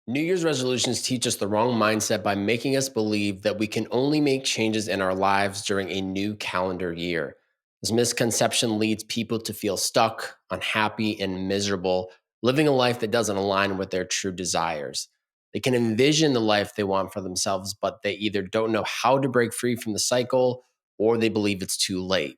New Year's resolutions teach us the wrong mindset by making us believe that we can only make changes in our lives during a new calendar year. This misconception leads people to feel stuck, unhappy, and miserable, living a life that doesn't align with their true desires. They can envision the life they want for themselves, but they either don't know how to break free from the cycle or they believe it's too late.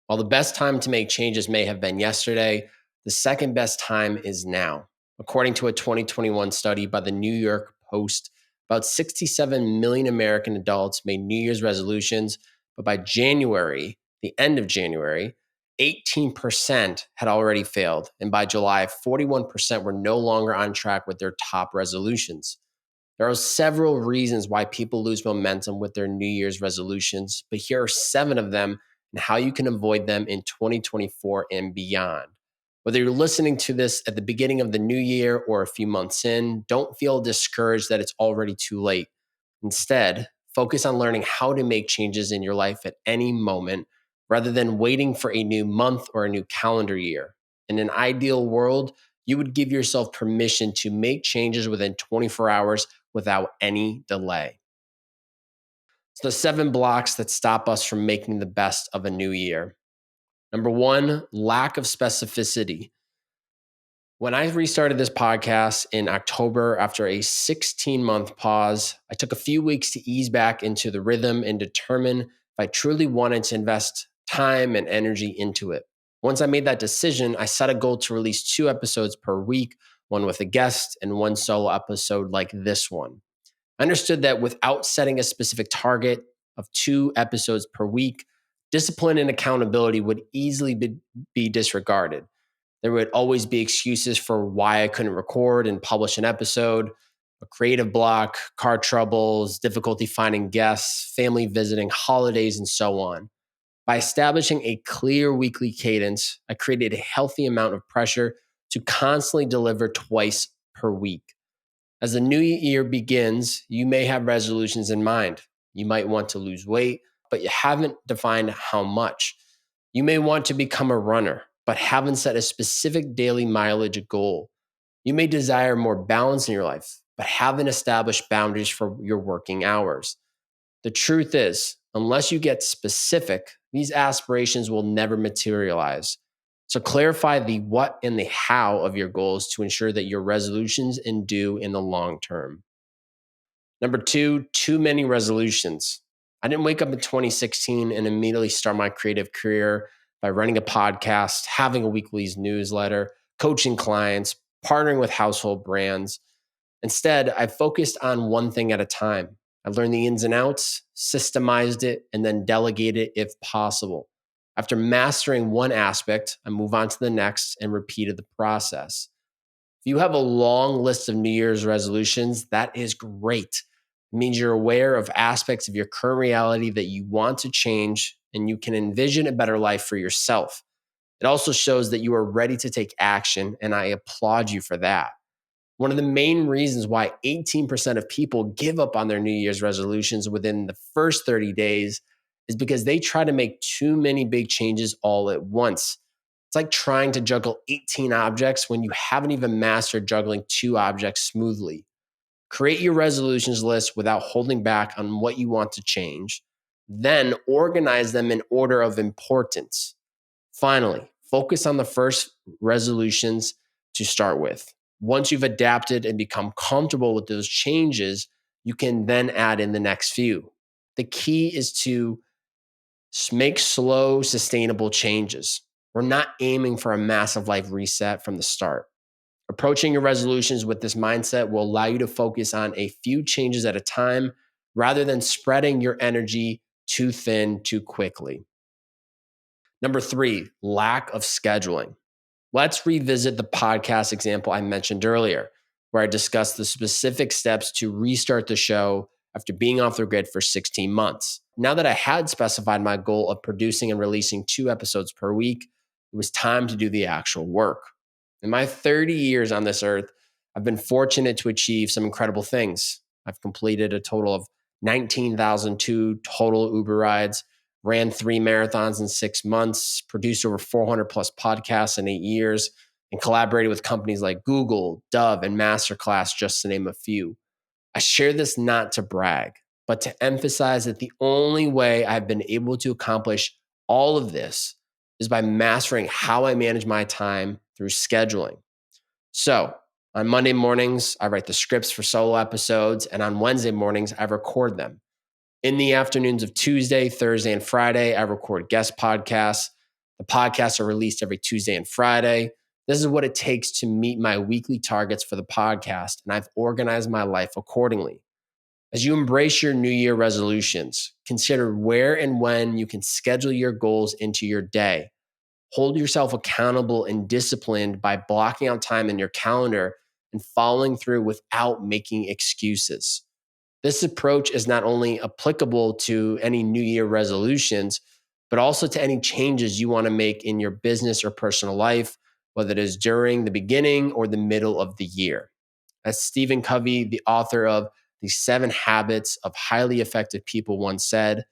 While the best time to make changes may have been yesterday, the second best time is now. According to a 2021 study by the New York Post, about 67 million American adults made New Year's resolutions, but by January, the end of January, 18% had already failed. And by July, 41% were no longer on track with their top resolutions. There are several reasons why people lose momentum with their New Year's resolutions, but here are 7 of them and how you can avoid them in 2024 and beyond. Whether you're listening to this at the beginning of the new year or a few months in, don't feel discouraged that it's already too late. Instead, focus on learning how to make changes in your life at any moment rather than waiting for a new month or a new calendar year. In an ideal world, you would give yourself permission to make changes within 24 hours without any delay. So, the 7 blocks that stop us from making the best of a new year. Number 1, lack of specificity. When I restarted this podcast in October after a 16-month pause, I took a few weeks to ease back into the rhythm and determine if I truly wanted to invest time and energy into it. Once I made that decision, I set a goal to release 2 episodes per week, one with a guest and one solo episode like this one. I understood that without setting a specific target of 2 episodes per week, discipline and accountability would easily be disregarded. There would always be excuses for why I couldn't record and publish an episode, a creative block, car troubles, difficulty finding guests, family visiting, holidays, and so on. By establishing a clear weekly cadence, I created a healthy amount of pressure to constantly deliver twice per week. As the new year begins, you may have resolutions in mind. You might want to lose weight, but you haven't defined how much. You may want to become a runner, but haven't set a specific daily mileage goal. You may desire more balance in your life, but haven't established boundaries for your working hours. The truth is, unless you get specific, these aspirations will never materialize. So clarify the what and the how of your goals to ensure that your resolutions endure in the long term. Number 2, too many resolutions. I didn't wake up in 2016 and immediately start my creative career by running a podcast, having a weekly newsletter, coaching clients, partnering with household brands. Instead, I focused on one thing at a time. I learned the ins and outs, systemized it, and then delegated it if possible. After mastering one aspect, I move on to the next and repeated the process. If you have a long list of New Year's resolutions, that is great. It means you're aware of aspects of your current reality that you want to change and you can envision a better life for yourself. It also shows that you are ready to take action, and I applaud you for that. One of the main reasons why 18% of people give up on their New Year's resolutions within the first 30 days is because they try to make too many big changes all at once. It's like trying to juggle 18 objects when you haven't even mastered juggling 2 objects smoothly. Create your resolutions list without holding back on what you want to change. Then organize them in order of importance. Finally, focus on the first resolutions to start with. Once you've adapted and become comfortable with those changes, you can then add in the next few. The key is to make slow, sustainable changes. We're not aiming for a massive life reset from the start. Approaching your resolutions with this mindset will allow you to focus on a few changes at a time rather than spreading your energy too thin too quickly. Number 3, lack of scheduling. Let's revisit the podcast example I mentioned earlier, where I discussed the specific steps to restart the show after being off the grid for 16 months. Now that I had specified my goal of producing and releasing 2 episodes per week, it was time to do the actual work. In my 30 years on this earth, I've been fortunate to achieve some incredible things. I've completed a total of 19,002 total Uber rides, ran 3 marathons in 6 months, produced over 400 plus podcasts in 8 years, and collaborated with companies like Google, Dove, and Masterclass, just to name a few. I share this not to brag, but to emphasize that the only way I've been able to accomplish all of this is by mastering how I manage my time through scheduling. So, on Monday mornings, I write the scripts for solo episodes, and on Wednesday mornings, I record them. In the afternoons of Tuesday, Thursday, and Friday, I record guest podcasts. The podcasts are released every Tuesday and Friday. This is what it takes to meet my weekly targets for the podcast, and I've organized my life accordingly. As you embrace your New Year resolutions, consider where and when you can schedule your goals into your day. Hold yourself accountable and disciplined by blocking out time in your calendar and following through without making excuses. This approach is not only applicable to any New Year resolutions, but also to any changes you want to make in your business or personal life, whether it is during the beginning or the middle of the year. As Stephen Covey, the author of The 7 Habits of Highly Effective People, once said,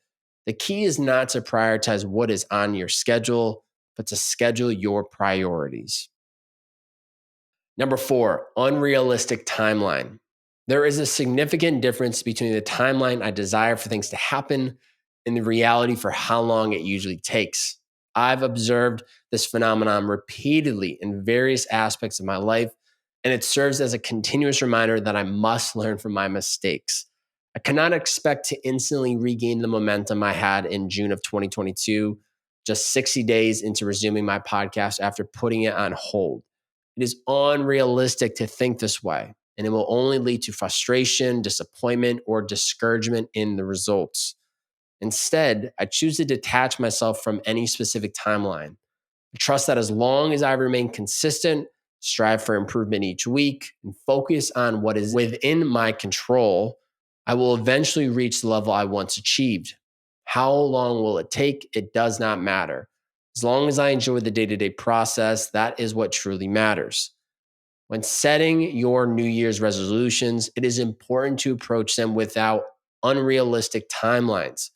the key is not to prioritize what is on your schedule, but to schedule your priorities. Number 4, unrealistic timeline. There is a significant difference between the timeline I desire for things to happen and the reality for how long it usually takes. I've observed this phenomenon repeatedly in various aspects of my life, and it serves as a continuous reminder that I must learn from my mistakes. I cannot expect to instantly regain the momentum I had in June of 2022, just 60 days into resuming my podcast after putting it on hold. It is unrealistic to think this way, and it will only lead to frustration, disappointment, or discouragement in the results. Instead, I choose to detach myself from any specific timeline. I trust that as long as I remain consistent, strive for improvement each week, and focus on what is within my control, I will eventually reach the level I once achieved. How long will it take? It does not matter. As long as I enjoy the day-to-day process, that is what truly matters. When setting your New Year's resolutions, it is important to approach them without unrealistic timelines.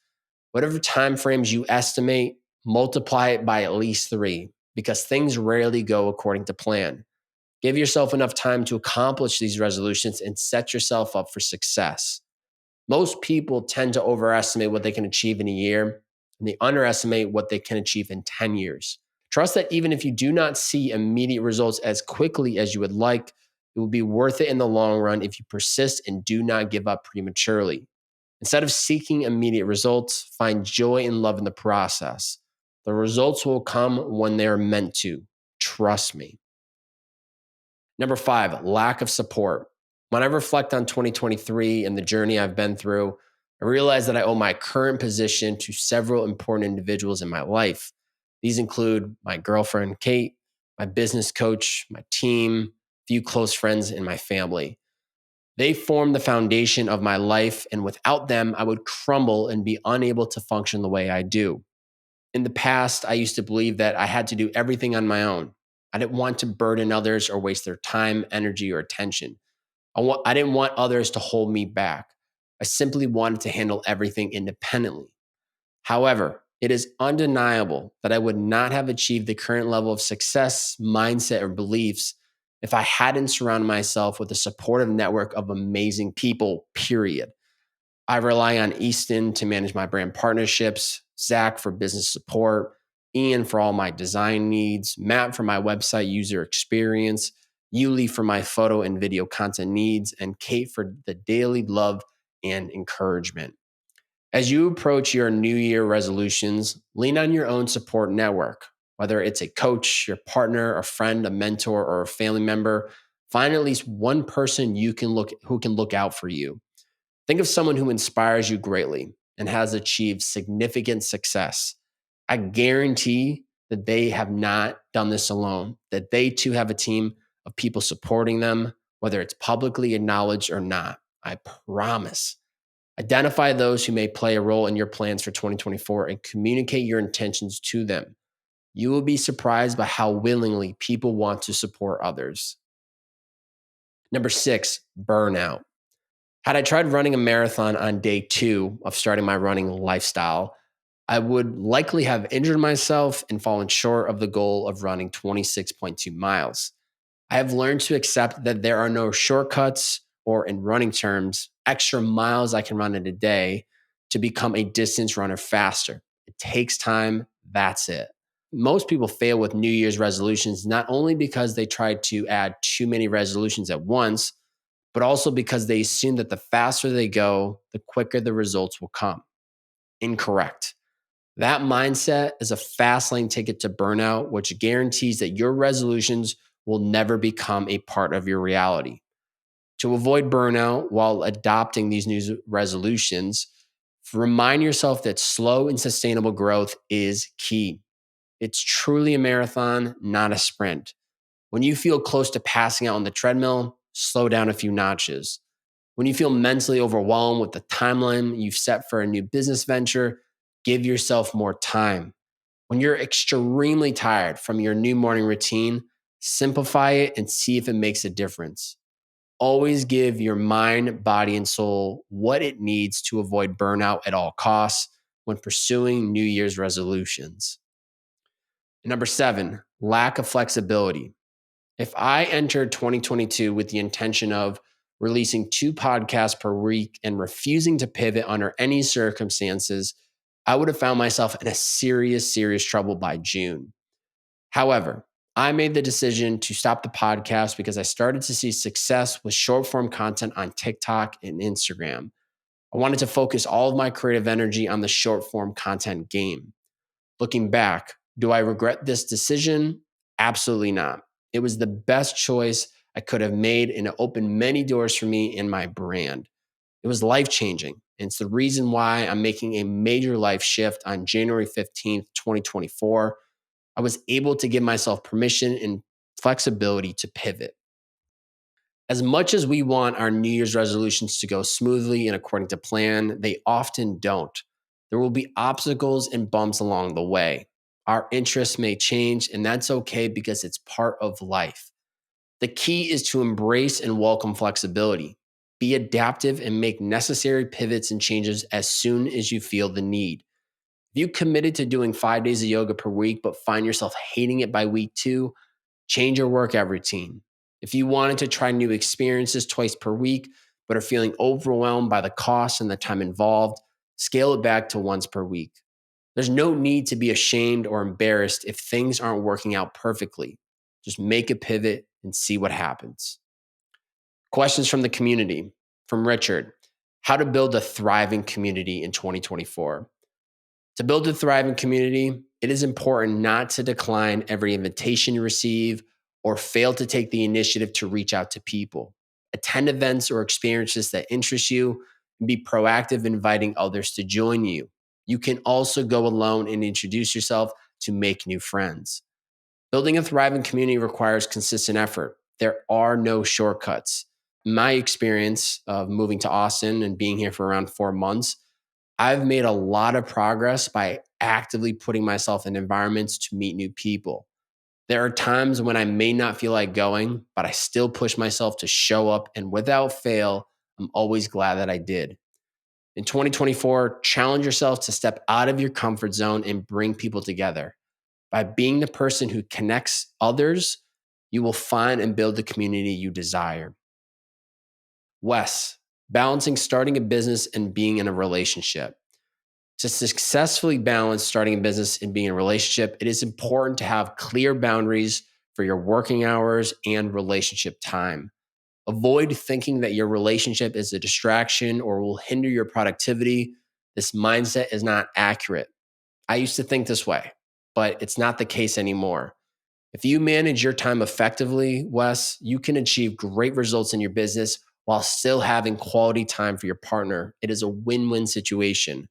Whatever time frames you estimate, multiply it by at least 3 because things rarely go according to plan. Give yourself enough time to accomplish these resolutions and set yourself up for success. Most people tend to overestimate what they can achieve in a year, and they underestimate what they can achieve in 10 years. Trust that even if you do not see immediate results as quickly as you would like, it will be worth it in the long run if you persist and do not give up prematurely. Instead of seeking immediate results, find joy and love in the process. The results will come when they're meant to. Trust me. Number 5, lack of support. When I reflect on 2023 and the journey I've been through, I realize that I owe my current position to several important individuals in my life. These include my girlfriend, Kate, my business coach, my team, a few close friends, and my family. They form the foundation of my life, and without them, I would crumble and be unable to function the way I do. In the past, I used to believe that I had to do everything on my own. I didn't want to burden others or waste their time, energy, or attention. I didn't want others to hold me back. I simply wanted to handle everything independently. However, it is undeniable that I would not have achieved the current level of success, mindset, or beliefs if I hadn't surrounded myself with a supportive network of amazing people, period. I rely on Easton to manage my brand partnerships, Zach for business support, Ian for all my design needs, Matt for my website user experience, Yuli for my photo and video content needs, and Kate for the daily love and encouragement. As you approach your New Year resolutions, lean on your own support network, whether it's a coach, your partner, a friend, a mentor, or a family member. Find at least one person who can look out for you. Think of someone who inspires you greatly and has achieved significant success. I guarantee that they have not done this alone, that they too have a team of people supporting them, whether it's publicly acknowledged or not. I promise. Identify those who may play a role in your plans for 2024 and communicate your intentions to them. You will be surprised by how willingly people want to support others. Number 6, burnout. Had I tried running a marathon on day 2 of starting my running lifestyle, I would likely have injured myself and fallen short of the goal of running 26.2 miles. I have learned to accept that there are no shortcuts or, in running terms, extra miles I can run in a day to become a distance runner faster. It takes time. That's it. Most people fail with New Year's resolutions, not only because they try to add too many resolutions at once, but also because they assume that the faster they go, the quicker the results will come. Incorrect. That mindset is a fast lane ticket to burnout, which guarantees that your resolutions will never become a part of your reality. To avoid burnout while adopting these new resolutions, remind yourself that slow and sustainable growth is key. It's truly a marathon, not a sprint. When you feel close to passing out on the treadmill, slow down a few notches. When you feel mentally overwhelmed with the timeline you've set for a new business venture, give yourself more time. When you're extremely tired from your new morning routine, simplify it and see if it makes a difference. Always give your mind, body, and soul what it needs to avoid burnout at all costs when pursuing New Year's resolutions. Number 7, lack of flexibility. If I entered 2022 with the intention of releasing 2 podcasts per week and refusing to pivot under any circumstances, I would have found myself in a serious trouble by June. However, I made the decision to stop the podcast because I started to see success with short form content on TikTok and Instagram. I wanted to focus all of my creative energy on the short form content game. Looking back, do I regret this decision? Absolutely not. It was the best choice I could have made, and it opened many doors for me and my brand. It was life changing. And it's the reason why I'm making a major life shift on January 15th, 2024. I was able to give myself permission and flexibility to pivot. As much as we want our New Year's resolutions to go smoothly and according to plan, they often don't. There will be obstacles and bumps along the way. Our interests may change, and that's okay because it's part of life. The key is to embrace and welcome flexibility. Be adaptive and make necessary pivots and changes as soon as you feel the need. If you committed to doing 5 days of yoga per week, but find yourself hating it by week 2, change your workout routine. If you wanted to try new experiences twice per week, but are feeling overwhelmed by the cost and the time involved, scale it back to once per week. There's no need to be ashamed or embarrassed if things aren't working out perfectly. Just make a pivot and see what happens. Questions from the community. From Richard: how to build a thriving community in 2024. To build a thriving community, it is important not to decline every invitation you receive or fail to take the initiative to reach out to people. Attend events or experiences that interest you and be proactive in inviting others to join you. You can also go alone and introduce yourself to make new friends. Building a thriving community requires consistent effort. There are no shortcuts. In my experience of moving to Austin and being here for around 4 months, I've made a lot of progress by actively putting myself in environments to meet new people. There are times when I may not feel like going, but I still push myself to show up, and without fail, I'm always glad that I did. In 2024, challenge yourself to step out of your comfort zone and bring people together. By being the person who connects others, you will find and build the community you desire. Wes: balancing starting a business and being in a relationship. To successfully balance starting a business and being in a relationship, it is important to have clear boundaries for your working hours and relationship time. Avoid thinking that your relationship is a distraction or will hinder your productivity. This mindset is not accurate. I used to think this way, but it's not the case anymore. If you manage your time effectively, Wes, you can achieve great results in your business while still having quality time for your partner. It is a win-win situation.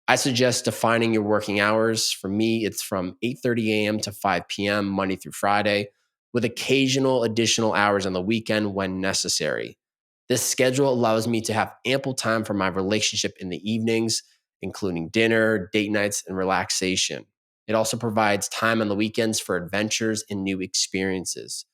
I suggest defining your working hours. For me, it's from 8:30 a.m. to 5 p.m. Monday through Friday, with occasional additional hours on the weekend when necessary. This schedule allows me to have ample time for my relationship in the evenings, including dinner, date nights, and relaxation. It also provides time on the weekends for adventures and new experiences.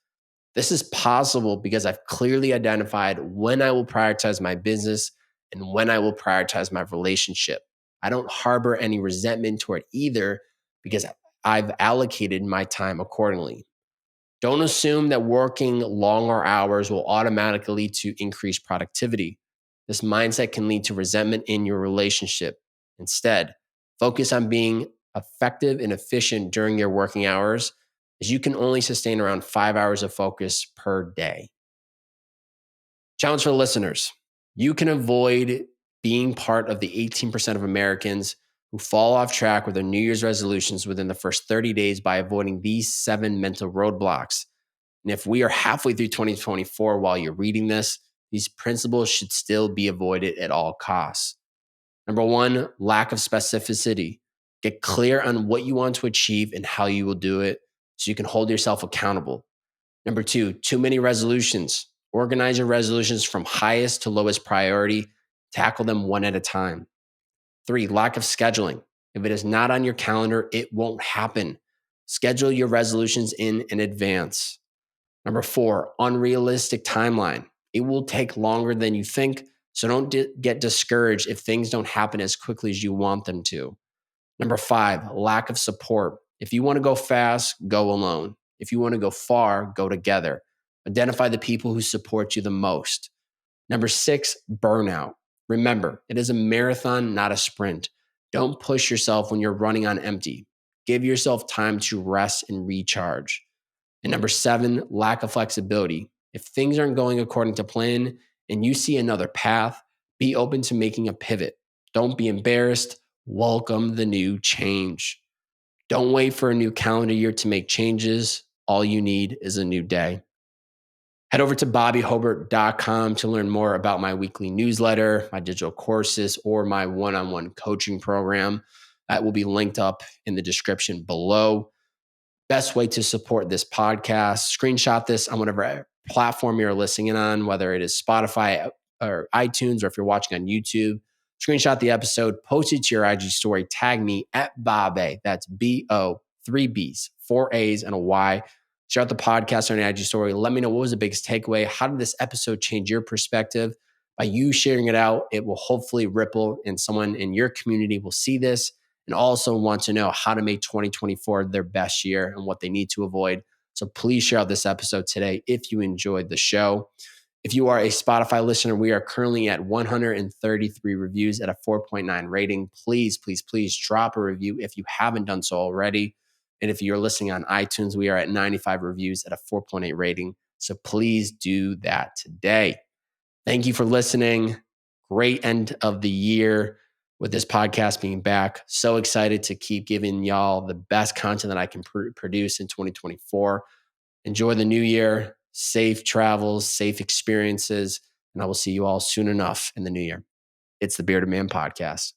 This is possible because I've clearly identified when I will prioritize my business and when I will prioritize my relationship. I don't harbor any resentment toward either because I've allocated my time accordingly. Don't assume that working longer hours will automatically lead to increased productivity. This mindset can lead to resentment in your relationship. Instead, focus on being effective and efficient during your working hours, as you can only sustain around 5 hours of focus per day. Challenge for listeners. You can avoid being part of the 18% of Americans who fall off track with their New Year's resolutions within the first 30 days by avoiding these 7 mental roadblocks. And if we are halfway through 2024 while you're reading this, these principles should still be avoided at all costs. Number 1, lack of specificity. Get clear on what you want to achieve and how you will do it so you can hold yourself accountable. Number 2, too many resolutions. Organize your resolutions from highest to lowest priority. Tackle them one at a time. 3, lack of scheduling. If it is not on your calendar, it won't happen. Schedule your resolutions in advance. Number 4, unrealistic timeline. It will take longer than you think, so don't get discouraged if things don't happen as quickly as you want them to. Number 5, lack of support. If you want to go fast, go alone. If you want to go far, go together. Identify the people who support you the most. Number 6, burnout. Remember, it is a marathon, not a sprint. Don't push yourself when you're running on empty. Give yourself time to rest and recharge. And number 7, lack of flexibility. If things aren't going according to plan and you see another path, be open to making a pivot. Don't be embarrassed. Welcome the new change. Don't wait for a new calendar year to make changes. All you need is a new day. Head over to bobbyhobert.com to learn more about my weekly newsletter, my digital courses, or my one-on-one coaching program. That will be linked up in the description below. Best way to support this podcast, screenshot this on whatever platform you're listening on, whether it is Spotify or iTunes, or if you're watching on YouTube. Screenshot the episode, post it to your IG story, tag me at Bob. That's B-O, 3 B's, 4 A's, and a Y. Share out the podcast on your IG story. Let me know what was the biggest takeaway. How did this episode change your perspective? By you sharing it out, it will hopefully ripple, and someone in your community will see this and also want to know how to make 2024 their best year and what they need to avoid. So please share out this episode today if you enjoyed the show. If you are a Spotify listener, we are currently at 133 reviews at a 4.9 rating. Please, please, please drop a review if you haven't done so already. And if you're listening on iTunes, we are at 95 reviews at a 4.8 rating. So please do that today. Thank you for listening. Great end of the year with this podcast being back. So excited to keep giving y'all the best content that I can produce in 2024. Enjoy the new year, safe travels, safe experiences, and I will see you all soon enough in the new year. It's the Bearded Man Podcast.